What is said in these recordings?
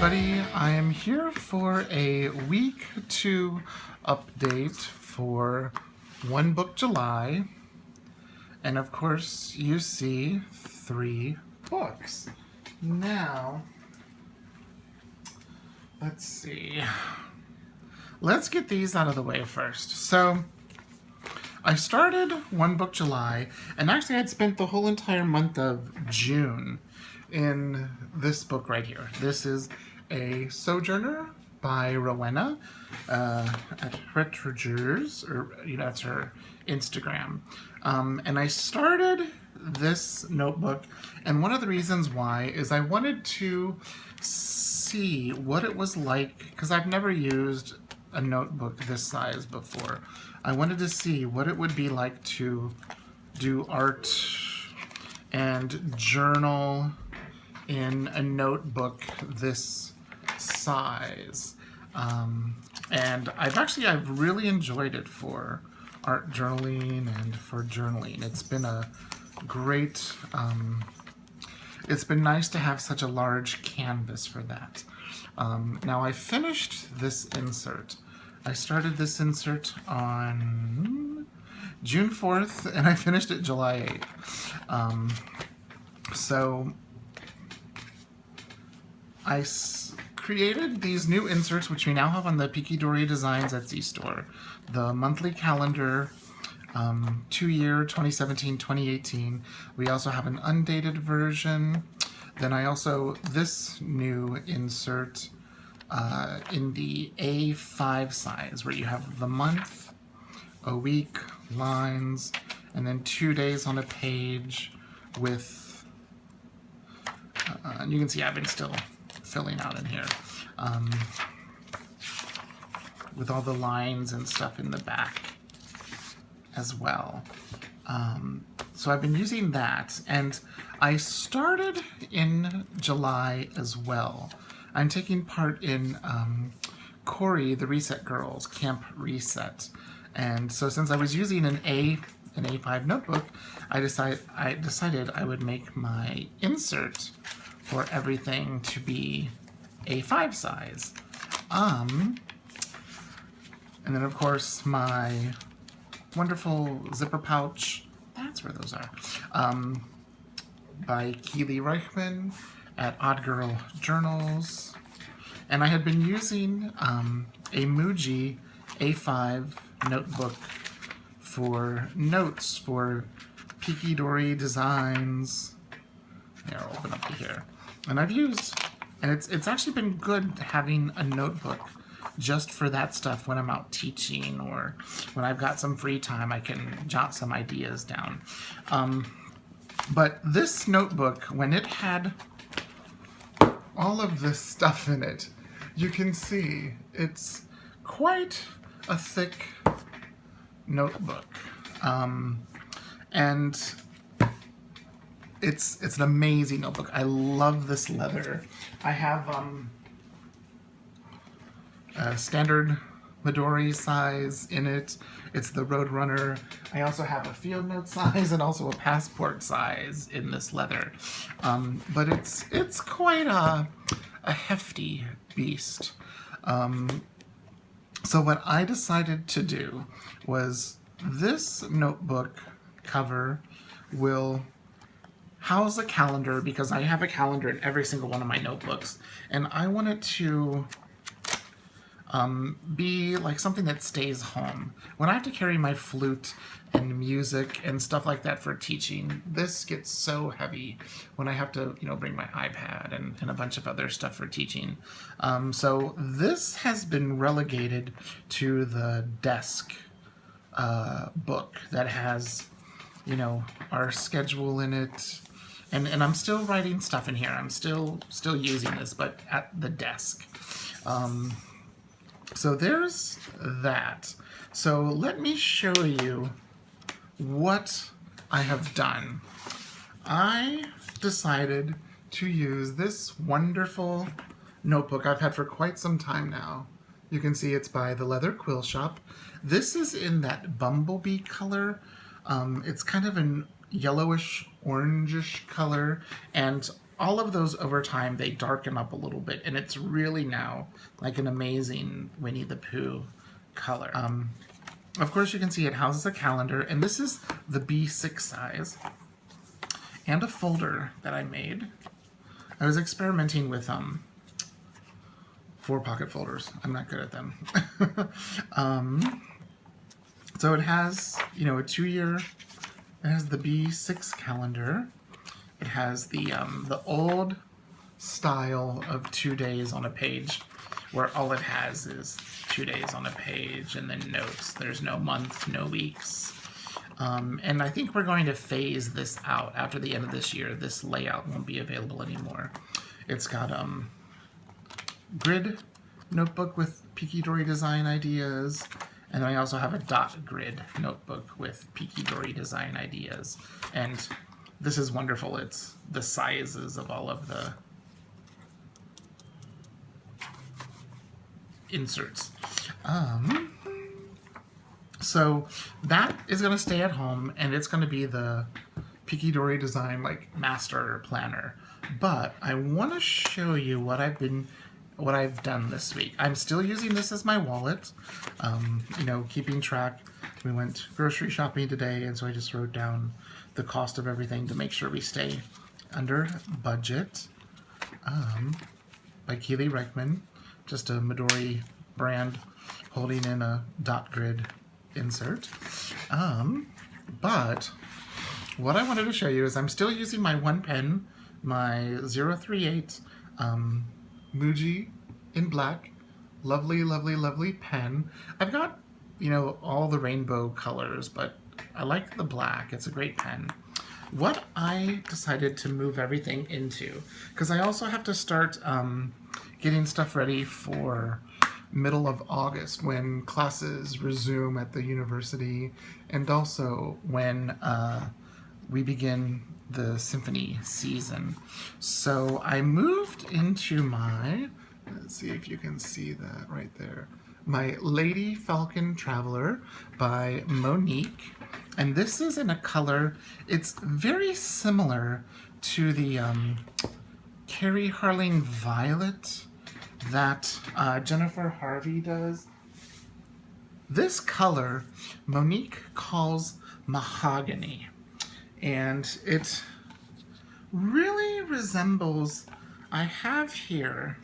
everybody. I am here for a week 2 update for One Book July. And of course, you see 3 books. Now, let's see. Let's get these out of the way first. So, I started One Book July, and actually I'd spent the whole entire month of June in this book right here. This is a Sojourner by Rowena at Retrogers, or that's her Instagram. And I started this notebook, and one of the reasons why is I wanted to see what it was like, because I've never used a notebook this size before. I wanted to see what it would be like to do art and journal in a notebook this size. And I've really enjoyed it for art journaling and for journaling. It's been a great, it's been nice to have such a large canvas for that. Now I finished this insert. I started this insert on June 4th, and I finished it July 8th. So I created these new inserts, which we now have on the Pikidori Designs Etsy store. The monthly calendar, 2-year, 2017-2018. We also have an undated version. Then this new insert in the A5 size, where you have the month, a week, lines, and then 2 days on a page with, and you can see I've been still filling out in here, with all the lines and stuff in the back as well. So I've been using that, and I started in July as well. I'm taking part in Corey, the Reset Girls Camp Reset, and so since I was using an A5 notebook, I decided I would make my insert for everything to be A5 size. And then of course my wonderful zipper pouch, that's where those are, by Keely Reichman at Odd Girl Journals. And I had been using a Muji A5 notebook for notes for Pikidori Designs. Here, I'll open up to here. And it's actually been good having a notebook just for that stuff when I'm out teaching, or when I've got some free time, I can jot some ideas down. But this notebook, when it had all of this stuff in it, you can see it's quite a thick notebook. And it's an amazing notebook. I love this leather. I have a standard Midori size in it. It's the Roadrunner. I also have a field note size and also a passport size in this leather. But it's quite a hefty beast. So what I decided to do was, this notebook cover will house a calendar, because I have a calendar in every single one of my notebooks, and I want it to be like something that stays home. When I have to carry my flute and music and stuff like that for teaching, this gets so heavy when I have to, bring my iPad and a bunch of other stuff for teaching. So this has been relegated to the desk book that has, our schedule in it. And I'm still writing stuff in here. I'm still using this, but at the desk. So there's that. So let me show you what I have done. I decided to use this wonderful notebook I've had for quite some time now. You can see it's by the Leather Quill Shop. This is in that bumblebee color. It's kind of an yellowish, orangish color, and all of those over time, they darken up a little bit, and it's really now like an amazing Winnie the Pooh color. Of course, you can see it houses a calendar, and this is the B6 size, and a folder that I made. I was experimenting with 4-pocket folders. I'm not good at them. So it has, a 2-year. It has the B6 calendar. It has the old style of 2 days on a page, where all it has is 2 days on a page and then notes. There's no month, no weeks. And I think we're going to phase this out after the end of this year. This layout won't be available anymore. It's got grid notebook with Peaky Dory design ideas, and then I also have a dot grid notebook with Peaky Dory design ideas. And this is wonderful. It's the sizes of all of the inserts. So that is going to stay at home, and it's going to be the Peaky Dory design like master planner. But I want to show you what I've done this week. I'm still using this as my wallet, keeping track. We went grocery shopping today, and so I just wrote down the cost of everything to make sure we stay under budget. By Keely Reichman, just a Midori brand holding in a dot grid insert. But what I wanted to show you is I'm still using my one pen, my 038 Muji in black. Lovely, lovely, lovely pen. I've got, all the rainbow colors, but I like the black. It's a great pen. What I decided to move everything into, because I also have to start getting stuff ready for middle of August when classes resume at the university, and also when we begin the symphony season. So I moved into my, let's see if you can see that right there, my Lady Falcon Traveler by Monique. And this is in a color, it's very similar to the Carrie Harling Violet that Jennifer Harvey does. This color, Monique calls mahogany. And it really resembles, I have here,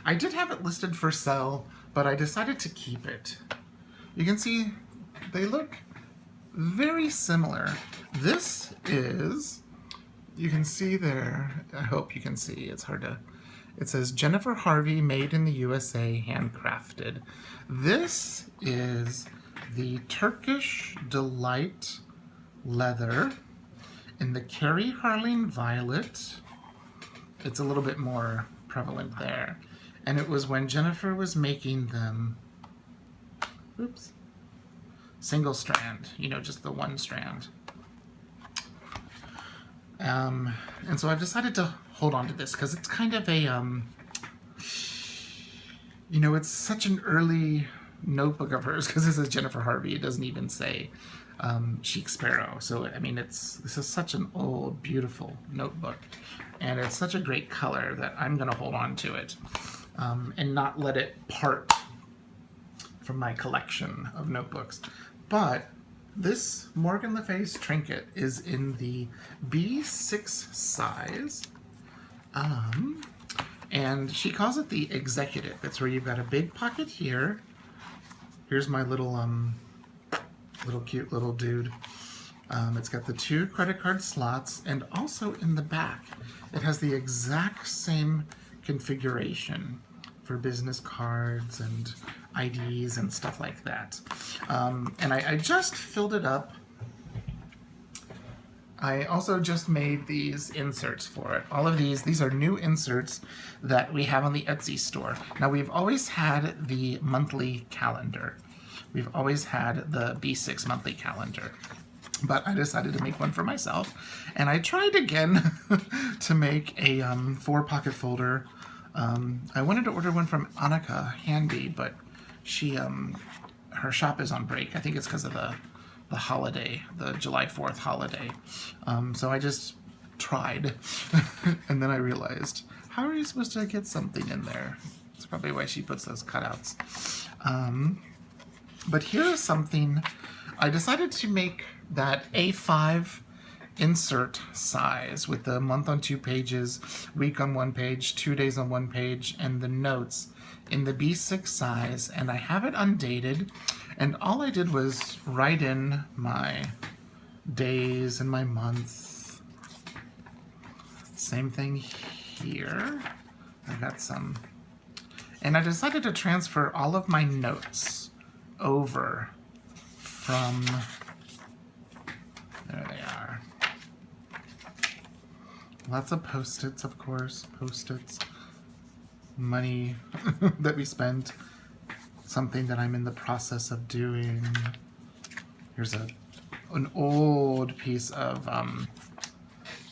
I did have it listed for sale, but I decided to keep it. You can see they look very similar. This is, you can see there, I hope you can see, it's hard to, it says Jennifer Harvey, made in the USA, handcrafted. This is the Turkish Delight leather in the Carrie Harling Violet. It's a little bit more prevalent there. And it was when Jennifer was making them, single strand, just the one strand. And so I've decided to hold on to this because it's kind of a, it's such an early notebook of hers, because this is Jennifer Harvey. It doesn't even say Chic Sparrow. So, this is such an old, beautiful notebook. And it's such a great color that I'm going to hold on to it and not let it part from my collection of notebooks. But this Morgan Le Fay's trinket is in the B6 size. And she calls it the executive. It's where you've got a big pocket here. Here's my little cute little dude. It's got the 2 credit card slots, and also in the back it has the exact same configuration for business cards and IDs and stuff like that. And I just filled it up. I also just made these inserts for it. All of these are new inserts that we have on the Etsy store. Now, we've always had the monthly calendar. We've always had the B6 monthly calendar. But I decided to make one for myself. And I tried again to make a 4-pocket folder. I wanted to order one from Annika Handy, but she her shop is on break. I think it's because of the holiday, the July 4th holiday. So I just tried. And And then I realized, how are you supposed to get something in there? That's probably why she puts those cutouts. But here's something. I decided to make that A5 insert size with the month on 2 pages, week on 1 page, 2 days on 1 page, and the notes in the B6 size. And I have it undated. And all I did was write in my days and my month. Same thing here. I got some. And I decided to transfer all of my notes over from, there they are. Lots of Post-its, of course, Post-its. Money that we spent. Something that I'm in the process of doing. Here's an old piece of,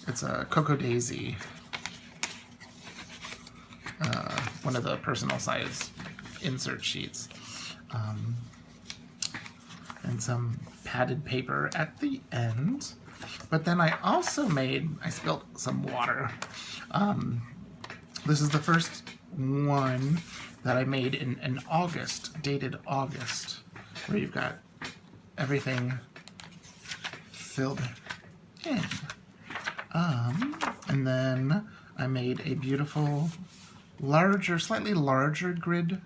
it's a Cocoa Daisy. One of the personal size insert sheets. And some padded paper at the end. But then I also I spilled some water. This is the first one that I made in August, dated August, where you've got everything filled in. And then I made a beautiful, slightly larger grid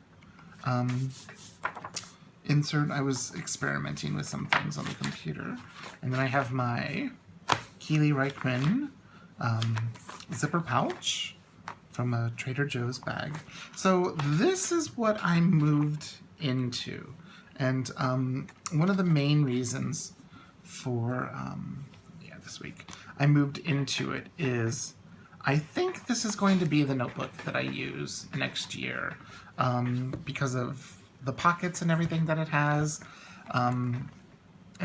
insert. I was experimenting with some things on the computer. And then I have my Keely Reichman zipper pouch from a Trader Joe's bag. So this is what I moved into. And one of the main reasons for, this week, I moved into it is I think this is going to be the notebook that I use next year because of the pockets and everything that it has. And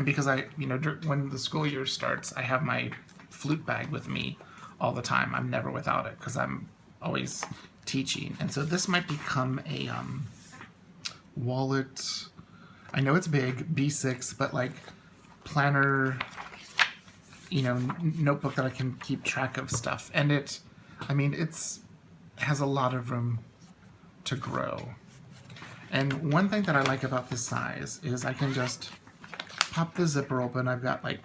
because when the school year starts, I have my flute bag with me all the time. I'm never without it because I'm always teaching. And so this might become a wallet. I know it's big, B6, but like planner, notebook that I can keep track of stuff. And it has a lot of room to grow. And one thing that I like about this size is I can just pop the zipper open. I've got like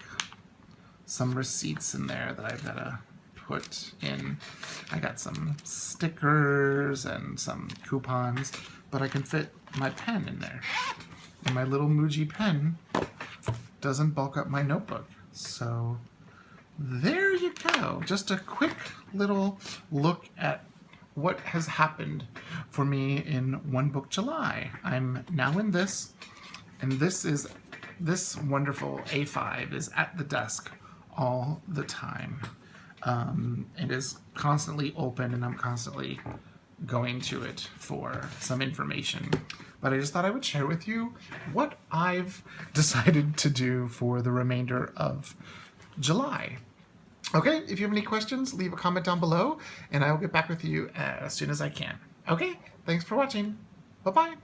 some receipts in there that I've got to put in. I got some stickers and some coupons, but I can fit my pen in there. And my little Muji pen doesn't bulk up my notebook. So there you go. Just a quick little look at what has happened for me in One Book July. I'm now in this, and this wonderful A5 is at the desk all the time. It is constantly open, and I'm constantly going to it for some information. But I just thought I would share with you what I've decided to do for the remainder of July. Okay, if you have any questions, leave a comment down below, and I will get back with you as soon as I can. Okay, thanks for watching. Bye-bye.